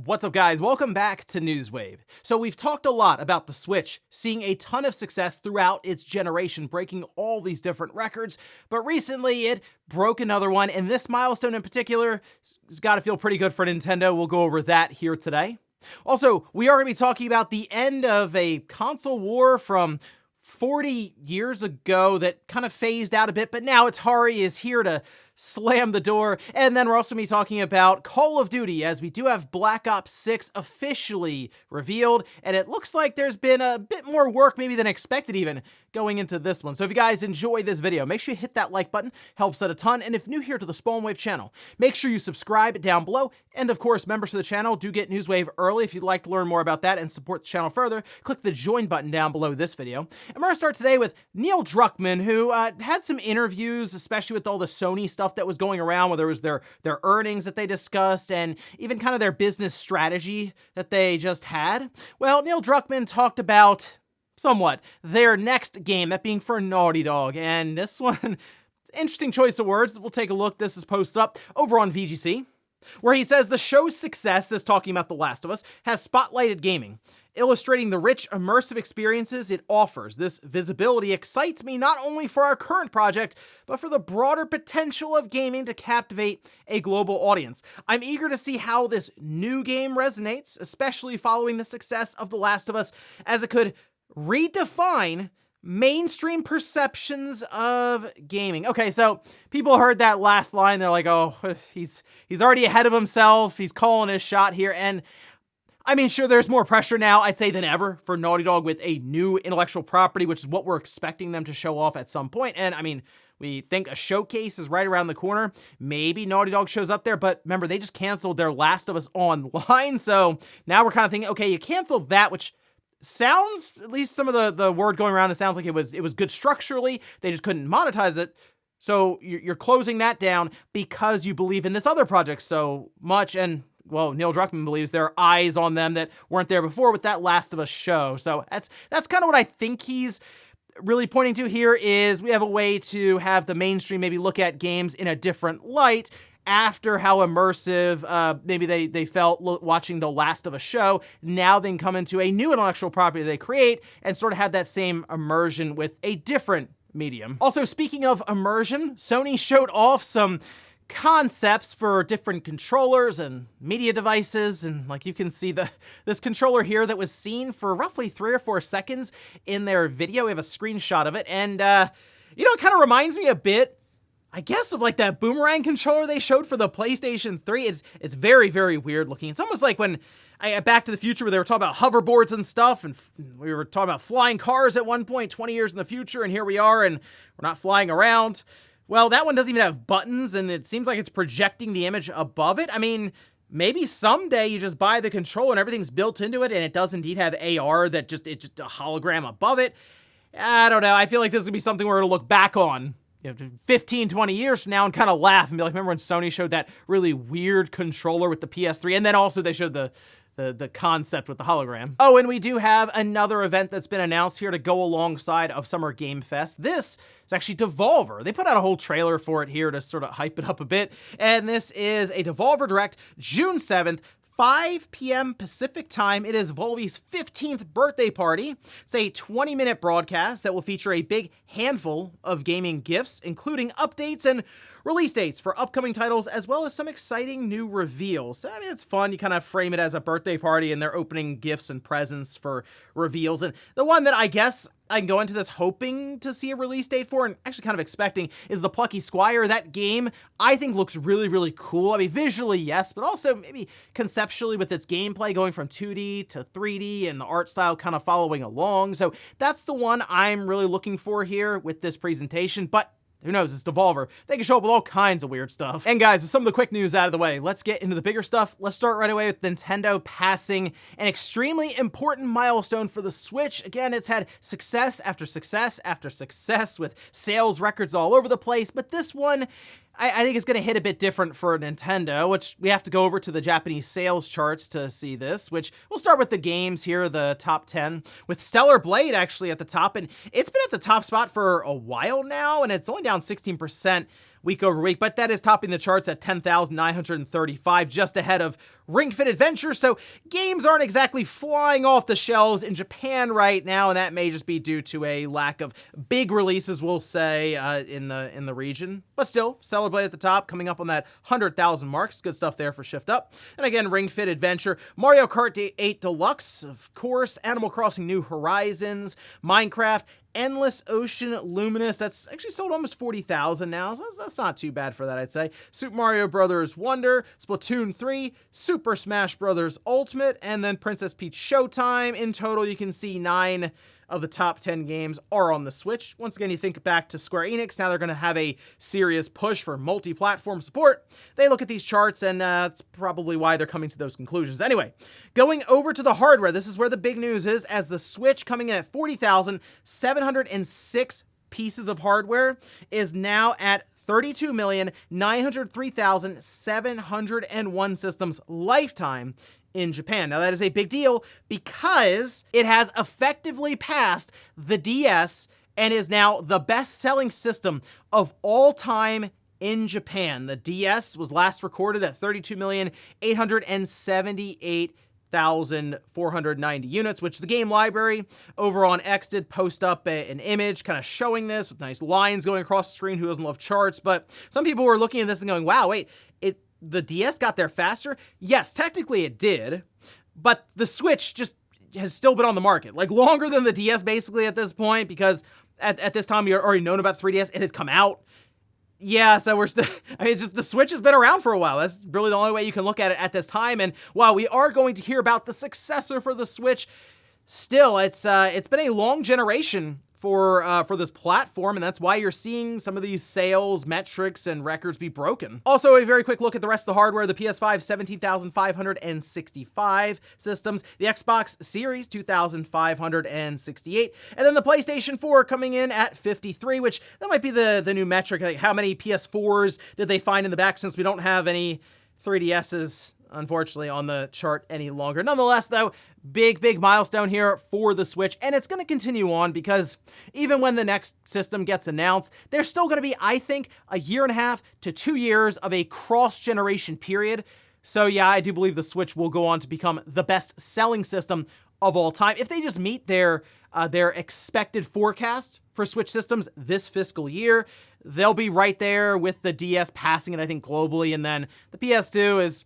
What's up, guys? Welcome back to Newswave. So we've talked a lot about the Switch, seeing a ton of success throughout its generation, breaking all these different records, but recently it broke another one, and this milestone in particular has got to feel pretty good for Nintendo. We'll go over that here today. Also, we are going to be talking about the end of a console war from 40 years ago that kind of phased out a bit, but now Atari is here to slam the door. And then we're also going to be talking about Call of Duty, as we do have Black Ops 6 officially revealed, and it looks like there's been a bit more work maybe than expected even going into this one. So if you guys enjoy this video, make sure you hit that like button, helps out a ton. And if new here to the Spawnwave channel, make sure you subscribe down below. And of course, members of the channel do get Newswave early. If you'd like to learn more about that and support the channel further, click the join button down below this video. And we're going to start today with Neil Druckmann, who had some interviews, especially with all the Sony stuff that was going around, where there was their earnings that they discussed and even kind of their business strategy that they just had. Well, Neil Druckmann talked about somewhat their next game, that being for Naughty Dog, and this one, interesting choice of words. We'll take a look. This is posted up over on VGC, where he says the show's success, this talking about The Last of Us, has spotlighted gaming, illustrating the rich, immersive experiences it offers. This visibility excites me not only for our current project, but for the broader potential of gaming to captivate a global audience. I'm eager to see how this new game resonates, especially following the success of The Last of Us, as it could redefine mainstream perceptions of gaming. Okay, so people heard that last line, they're like, oh, he's already ahead of himself, he's calling his shot here, and I mean, sure, there's more pressure now, I'd say, than ever for Naughty Dog with a new intellectual property, which is what we're expecting them to show off at some point. And I mean, we think a showcase is right around the corner. Maybe Naughty Dog shows up there, but remember, they just canceled their Last of Us Online, so now we're kind of thinking, okay, you canceled that, which sounds, at least some of the word going around, it sounds like it was good structurally, they just couldn't monetize it. So you're closing that down because you believe in this other project so much, and well, Neil Druckmann believes there are eyes on them that weren't there before with that Last of Us show. So that's kind of what I think he's really pointing to here, is we have a way to have the mainstream maybe look at games in a different light after how immersive maybe they felt watching The Last of Us show. Now they can come into a new intellectual property they create and sort of have that same immersion with a different medium. Also, speaking of immersion, Sony showed off some concepts for different controllers and media devices, and like you can see this controller here that was seen for roughly 3 or 4 seconds in their video. We have a screenshot of it, and you know, it kind of reminds me a bit, I guess, of like that boomerang controller they showed for the PlayStation 3. It's very, very weird looking. It's almost like when Back to the Future, where they were talking about hoverboards and stuff, and we were talking about flying cars at one point 20 years in the future, and here we are, and we're not flying around. Well, that one doesn't even have buttons, and it seems like it's projecting the image above it. I mean, maybe someday you just buy the controller and everything's built into it, and it does indeed have AR, it's just a hologram above it. I don't know. I feel like this is going to be something we're going to look back on 15, 20 years from now and kind of laugh and be like, remember when Sony showed that really weird controller with the PS3? And then also they showed the concept with the hologram. Oh, and we do have another event that's been announced here to go alongside of Summer Game Fest. This is actually Devolver. They put out a whole trailer for it here to sort of hype it up a bit. And this is a Devolver Direct, June 7th, 5 p.m. Pacific time. It is Volvy's 15th birthday party. It's a 20-minute broadcast that will feature a big handful of gaming gifts, including updates and release dates for upcoming titles, as well as some exciting new reveals. I mean, it's fun. You kind of frame it as a birthday party, and they're opening gifts and presents for reveals. And the one that I guess I can go into this hoping to see a release date for, and actually kind of expecting, is the Plucky Squire. That game, I think, looks really, really cool. I mean, visually, yes, but also maybe conceptually with its gameplay going from 2D to 3D and the art style kind of following along. So that's the one I'm really looking for here with this presentation. But who knows, it's Devolver. They can show up with all kinds of weird stuff. And guys, with some of the quick news out of the way, let's get into the bigger stuff. Let's start right away with Nintendo passing an extremely important milestone for the Switch. Again, it's had success after success after success with sales records all over the place, but this one, I think it's going to hit a bit different for Nintendo, which we have to go over to the Japanese sales charts to see this, which we'll start with the games here, the top 10, with Stellar Blade actually at the top, and it's been at the top spot for a while now, and it's only down 16%. week over week, but that is topping the charts at 10,935, just ahead of Ring Fit Adventure. So games aren't exactly flying off the shelves in Japan right now, and that may just be due to a lack of big releases, we'll say, in the region. But still, Celebrate at the top, coming up on that 100,000 mark. It's good stuff there for Shift Up. And again, Ring Fit Adventure, Mario Kart 8 Deluxe, of course, Animal Crossing New Horizons, Minecraft, Endless Ocean Luminous, that's actually sold almost 40,000 now, so that's not too bad for that, I'd say. Super Mario Bros. Wonder, Splatoon 3, Super Smash Bros. Ultimate, and then Princess Peach Showtime. In total, you can see 9 of the top 10 games are on the Switch. Once again, you think back to Square Enix, now they're going to have a serious push for multi-platform support. They look at these charts, and that's probably why they're coming to those conclusions. Anyway, going over to the hardware, this is where the big news is, as the Switch, coming in at 40,706 pieces of hardware, is now at 32,903,701 systems lifetime in Japan. Now, that is a big deal because it has effectively passed the DS and is now the best-selling system of all time in Japan. The DS was last recorded at 32,878,490 units, which the game library over on X did post up an image kind of showing this with nice lines going across the screen. Who doesn't love charts? But some people were looking at this and going, wow, wait, the DS got there faster? Yes, technically it did, but the Switch just has still been on the market, like longer than the DS basically at this point, because at this time you're already known about 3DS, it had come out. Yeah, so we're still, I mean, it's just the Switch has been around for a while. That's really the only way you can look at it at this time. And while we are going to hear about the successor for the Switch, still, it's been a long generation for this platform, and that's why you're seeing some of these sales metrics and records be broken. Also, a very quick look at the rest of the hardware. The PS5, 17,565 systems. The Xbox Series, 2,568. And then the PlayStation 4 coming in at 53, which that might be the new metric. Like, how many PS4s did they find in the back, since we don't have any 3DSs, unfortunately, on the chart any longer. Nonetheless, though, big milestone here for the Switch, and it's going to continue on because even when the next system gets announced, there's still going to be, I think, a 1.5 to 2 years of a cross-generation period. So yeah, I do believe the Switch will go on to become the best-selling system of all time. If they just meet their expected forecast for Switch systems this fiscal year, they'll be right there with the DS passing it, I think, globally, and then the PS2 is...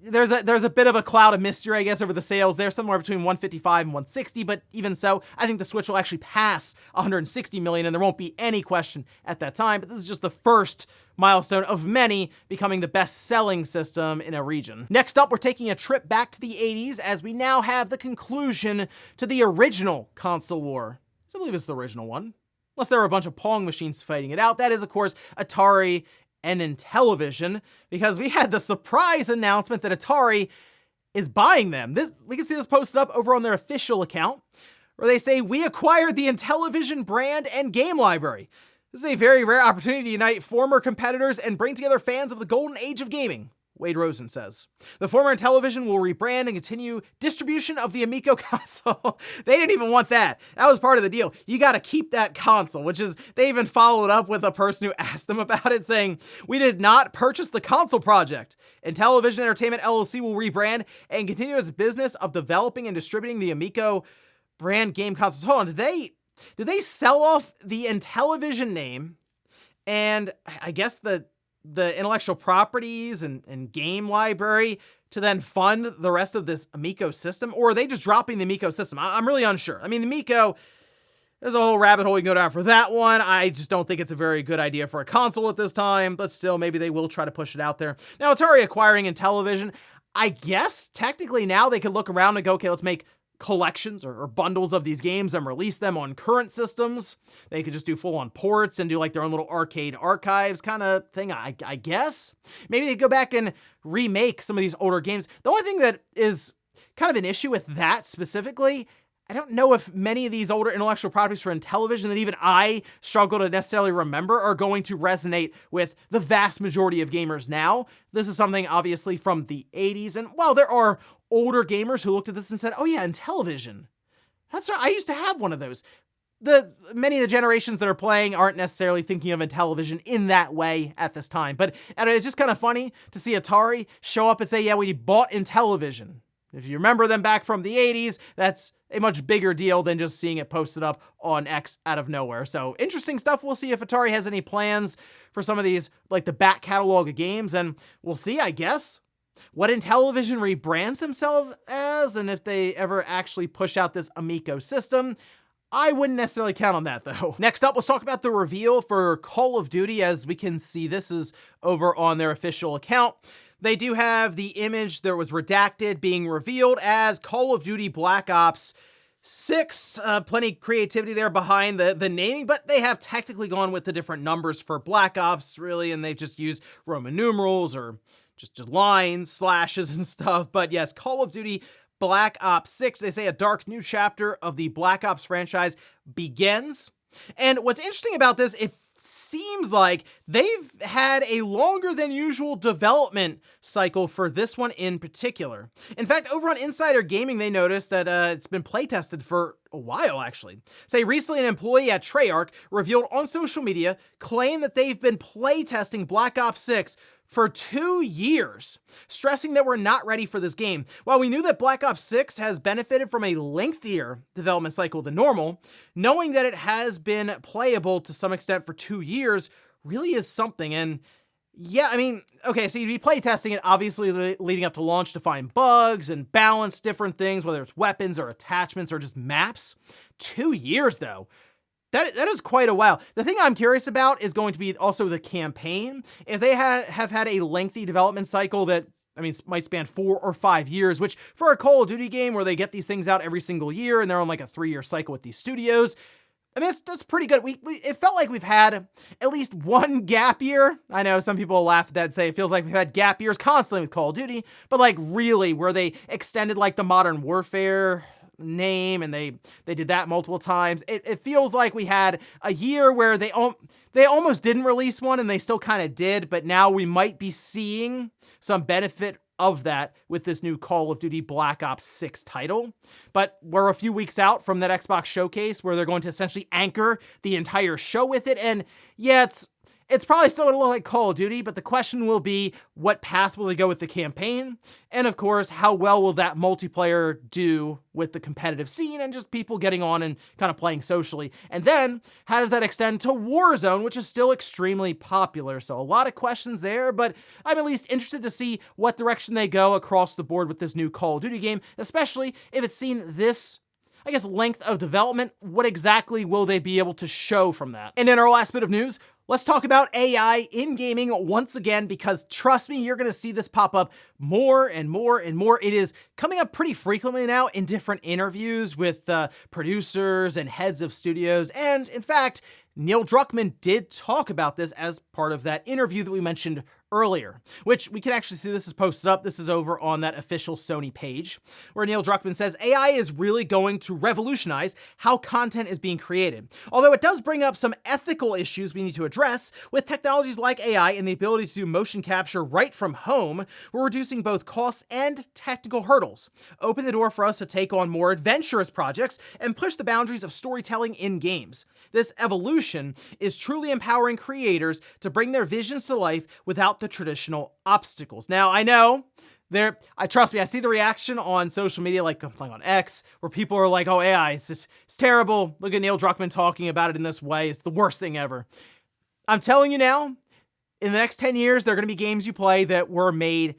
There's a bit of a cloud of mystery, I guess, over the sales there, somewhere between 155 and 160, but even so, I think the Switch will actually pass 160 million, and there won't be any question at that time, but this is just the first milestone of many, becoming the best-selling system in a region. Next up, we're taking a trip back to the 80s, as we now have the conclusion to the original console war. I believe it's the original one, unless there were a bunch of Pong machines fighting it out. That is, of course, Atari and Intellivision, because we had the surprise announcement that Atari is buying them. We can see this posted up over on their official account, where they say, "We acquired the Intellivision brand and game library. This is a very rare opportunity to unite former competitors and bring together fans of the golden age of gaming," Wade Rosen says. "The former Intellivision will rebrand and continue distribution of the Amico console." They didn't even want that. That was part of the deal. You got to keep that console, which is, they even followed up with a person who asked them about it, saying, "We did not purchase the console project. Intellivision Entertainment LLC will rebrand and continue its business of developing and distributing the Amico brand game consoles." Hold on, did they sell off the Intellivision name and I guess the intellectual properties and game library to then fund the rest of this Amico system? Or are they just dropping the Amico system? I'm really unsure. I mean, the Amico, there's a whole rabbit hole you can go down for that one. I just don't think it's a very good idea for a console at this time, but still, maybe they will try to push it out there. Now, Atari acquiring Intellivision, I guess technically now they could look around and go, okay, let's make collections or bundles of these games and release them on current systems. They could just do full-on ports and do like their own little arcade archives kind of thing, I guess. Maybe they go back and remake some of these older games. The only thing that is kind of an issue with that specifically, I don't know if many of these older intellectual properties for Intellivision that even I struggle to necessarily remember are going to resonate with the vast majority of gamers now. This is something obviously from the 80s, and while there are older gamers who looked at this and said, "Oh yeah, Intellivision. That's right, I used to have one of those." many of the generations that are playing aren't necessarily thinking of Intellivision in that way at this time. But it's just kind of funny to see Atari show up and say, yeah, we bought Intellivision. If you remember them back from the 80s, that's a much bigger deal than just seeing it posted up on X out of nowhere. So interesting stuff. We'll see if Atari has any plans for some of these, like the back catalog of games, and we'll see, I guess, what Intellivision rebrands themselves as, and if they ever actually push out this Amico system. I wouldn't necessarily count on that, though. Next up, let's talk about the reveal for Call of Duty. As we can see, this is over on their official account. They do have the image that was redacted being revealed as Call of Duty Black Ops 6. Plenty of creativity there behind the naming, but they have technically gone with the different numbers for Black Ops, really, and they've just used Roman numerals or just lines, slashes, and stuff. But yes, Call of Duty Black Ops 6, they say a dark new chapter of the Black Ops franchise begins. And what's interesting about this, it seems like they've had a longer than usual development cycle for this one in particular. In fact, over on Insider Gaming, they noticed that it's been playtested for a while, actually. Say, recently an employee at Treyarch revealed on social media, claimed that they've been playtesting Black Ops 6 for 2 years, stressing that we're not ready for this game. While we knew that Black Ops 6 has benefited from a lengthier development cycle than normal, knowing that it has been playable to some extent for 2 years really is something. And yeah, I mean, okay, so you'd be playtesting it obviously leading up to launch to find bugs and balance different things, whether it's weapons or attachments or just maps. 2 years though. That is quite a while. The thing I'm curious about is going to be also the campaign. If they have had a lengthy development cycle that, I mean, might span 4 or 5 years, which for a Call of Duty game where they get these things out every single year and they're on like a 3-year cycle with these studios, I mean, that's pretty good. It felt like we've had at least one gap year. I know some people laugh at that and say it feels like we've had gap years constantly with Call of Duty, but like really where they extended like the Modern Warfare name and they did that multiple times. It feels like we had a year where they almost didn't release one and they still kind of did, but now we might be seeing some benefit of that with this new Call of Duty Black Ops 6 title. But we're a few weeks out from that Xbox showcase where they're going to essentially anchor the entire show with it. And yeah, it's probably still going to look like Call of Duty, but the question will be, what path will they go with the campaign? And of course, how well will that multiplayer do with the competitive scene and just people getting on and kind of playing socially? And then, how does that extend to Warzone, which is still extremely popular? So a lot of questions there, but I'm at least interested to see what direction they go across the board with this new Call of Duty game, especially if it's seen this, I guess, length of development. What exactly will they be able to show from that? And in our last bit of news, let's talk about AI in gaming once again, because trust me, you're going to see this pop up more and more and more. It is coming up pretty frequently now in different interviews with producers and heads of studios. And in fact, Neil Druckmann did talk about this as part of that interview that we mentioned earlier, which we can actually see this is posted up. This is over on that official Sony page, where Neil Druckmann says AI is really going to revolutionize how content is being created. Although it does bring up some ethical issues we need to address, with technologies like AI and the ability to do motion capture right from home, we're reducing both costs and technical hurdles, open the door for us to take on more adventurous projects and push the boundaries of storytelling in games. This evolution is truly empowering creators to bring their visions to life without the traditional obstacles. Now, I know trust me, I see the reaction on social media, like I'm playing on X, where people are like, oh, AI, it's terrible. Look at Neil Druckmann talking about it in this way. It's the worst thing ever. I'm telling you now, in the next 10 years, there are going to be games you play that were made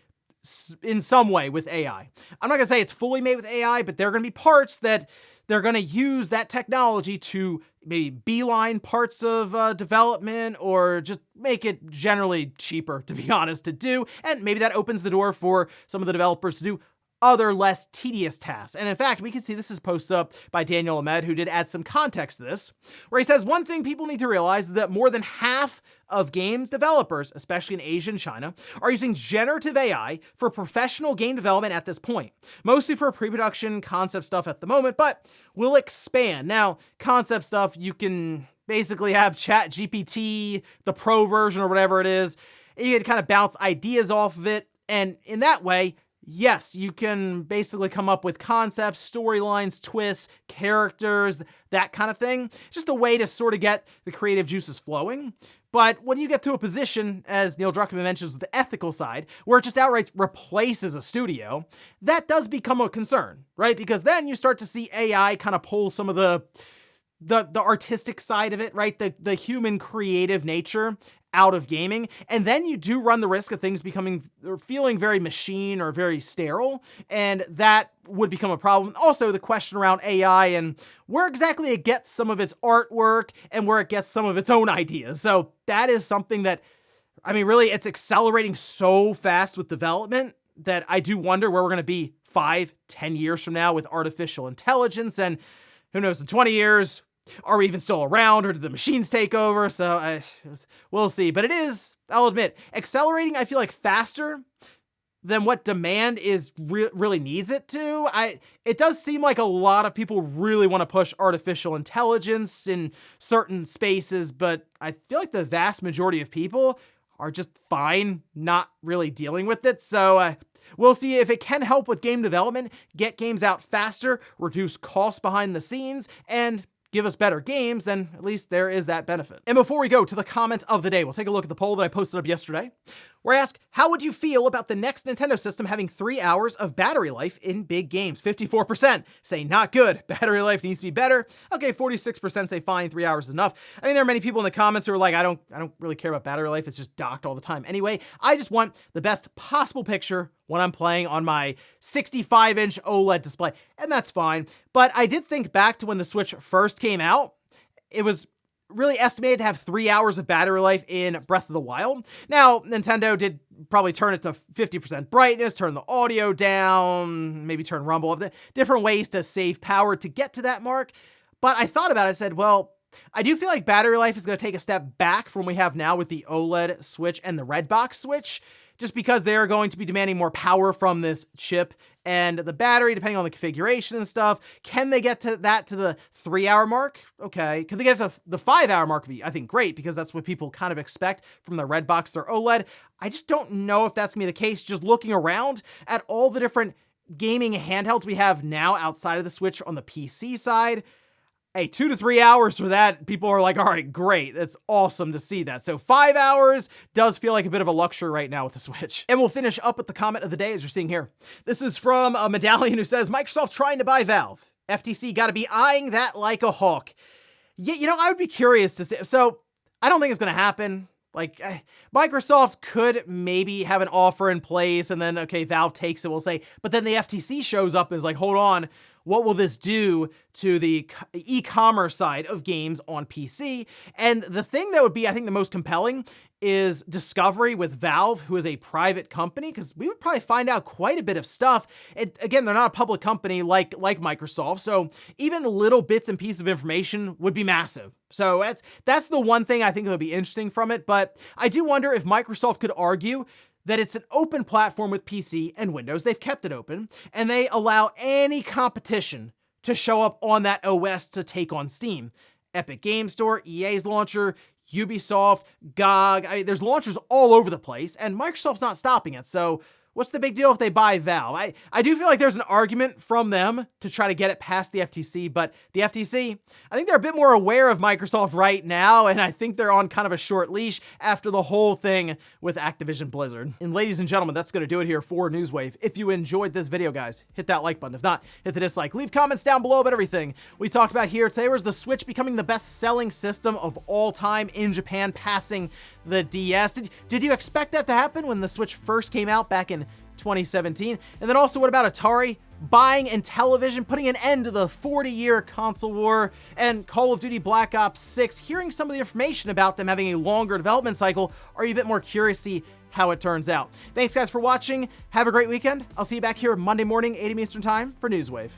in some way with AI. I'm not going to say it's fully made with AI, but there are going to be parts that they're going to use that technology to maybe beeline parts of development or just make it generally cheaper, to be honest, to do. And maybe that opens the door for some of the developers to do other less tedious tasks. And in fact, we can see this is posted up by Daniel Ahmed, who did add some context to this, where he says one thing people need to realize is that more than half of games developers, especially in Asia and China, are using generative AI for professional game development at this point, mostly for pre-production concept stuff at the moment, but will expand. Now, concept stuff, you can basically have ChatGPT, the pro version or whatever it is, and you can kind of bounce ideas off of it, and in that way, yes, you can basically come up with concepts, storylines, twists, characters, that kind of thing. It's just a way to sort of get the creative juices flowing. But when you get to a position, as Neil Druckmann mentions, the ethical side, where it just outright replaces a studio, that does become a concern, right? Because then you start to see AI kind of pull some of the artistic side of it, right? The human creative nature out of gaming. And then you do run the risk of things becoming or feeling very machine or very sterile. And that would become a problem. Also, the question around AI and where exactly it gets some of its artwork and where it gets some of its own ideas. So that is something that, I mean, really, it's accelerating so fast with development that I do wonder where we're going to be 5-10 years from now with artificial intelligence. And who knows, in 20 years, are we even still around, or did the machines take over? So we'll see. But it is, I'll admit, accelerating, I feel like, faster than what demand is really needs it to. It does seem like a lot of people really want to push artificial intelligence in certain spaces, but I feel like the vast majority of people are just fine not really dealing with it. So we'll see if it can help with game development, get games out faster, reduce costs behind the scenes, and give us better games, then at least there is that benefit. And before we go to the comments of the day, we'll take a look at the poll that I posted up yesterday, where I ask, how would you feel about the next Nintendo system having 3 hours of battery life in big games? 54% say not good, battery life needs to be better. Okay, 46% say fine, 3 hours is enough. I mean, there are many people in the comments who are like, I don't really care about battery life, it's just docked all the time. Anyway, I just want the best possible picture when I'm playing on my 65-inch OLED display, and that's fine. But I did think back to when the Switch first came out. It was really estimated to have 3 hours of battery life in Breath of the Wild. Now, Nintendo did probably turn it to 50% brightness, turn the audio down, maybe turn rumble, of the different ways to save power to get to that mark. But I thought about it, I said, well, I do feel like battery life is going to take a step back from what we have now with the OLED Switch and the Redbox Switch, just because they're going to be demanding more power from this chip and the battery, depending on the configuration and stuff. Can they get to the 3 hour mark? Okay. Could they get to the 5 hour mark? Would be, I think, great, because that's what people kind of expect from the Redbox or OLED. I just don't know if that's gonna be the case. Just looking around at all the different gaming handhelds we have now outside of the Switch on the PC side, hey, 2 to 3 hours for that, people are like, all right, great. It's awesome to see that. So 5 hours does feel like a bit of a luxury right now with the Switch. And we'll finish up with the comment of the day, as you're seeing here. This is from a Medallion who says, Microsoft trying to buy Valve. FTC got to be eyeing that like a hawk. Yeah, you know, I would be curious to see. So I don't think it's going to happen. Like, Microsoft could maybe have an offer in place and then, okay, Valve takes it, we'll say, but then the FTC shows up and is like, hold on, what will this do to the e-commerce side of games on PC? And the thing that would be, I think, the most compelling is Discovery with Valve, who is a private company, because we would probably find out quite a bit of stuff. Again, they're not a public company like Microsoft, so even little bits and pieces of information would be massive. So that's the one thing I think that would be interesting from it, but I do wonder if Microsoft could argue that it's an open platform with PC and Windows. They've kept it open, and they allow any competition to show up on that OS to take on Steam. Epic Game Store, EA's launcher, Ubisoft, GOG. I mean, there's launchers all over the place, and Microsoft's not stopping it. So what's the big deal if they buy Valve? I do feel like there's an argument from them to try to get it past the FTC, but the FTC, I think they're a bit more aware of Microsoft right now, and I think they're on kind of a short leash after the whole thing with Activision Blizzard. And ladies and gentlemen, that's going to do it here for Newswave. If you enjoyed this video, guys, hit that like button. If not, hit the dislike. Leave comments down below about everything we talked about here today. Was the Switch becoming the best-selling system of all time in Japan, passing the DS? Did you expect that to happen when the Switch first came out back in 2017? And then also, what about Atari buying Intellivision, putting an end to the 40-year console war, and Call of Duty Black Ops 6, hearing some of the information about them having a longer development cycle? Are you a bit more curious to see how it turns out? Thanks, guys, for watching. Have a great weekend. I'll see you back here Monday morning, 8 a.m. Eastern Time for Newswave.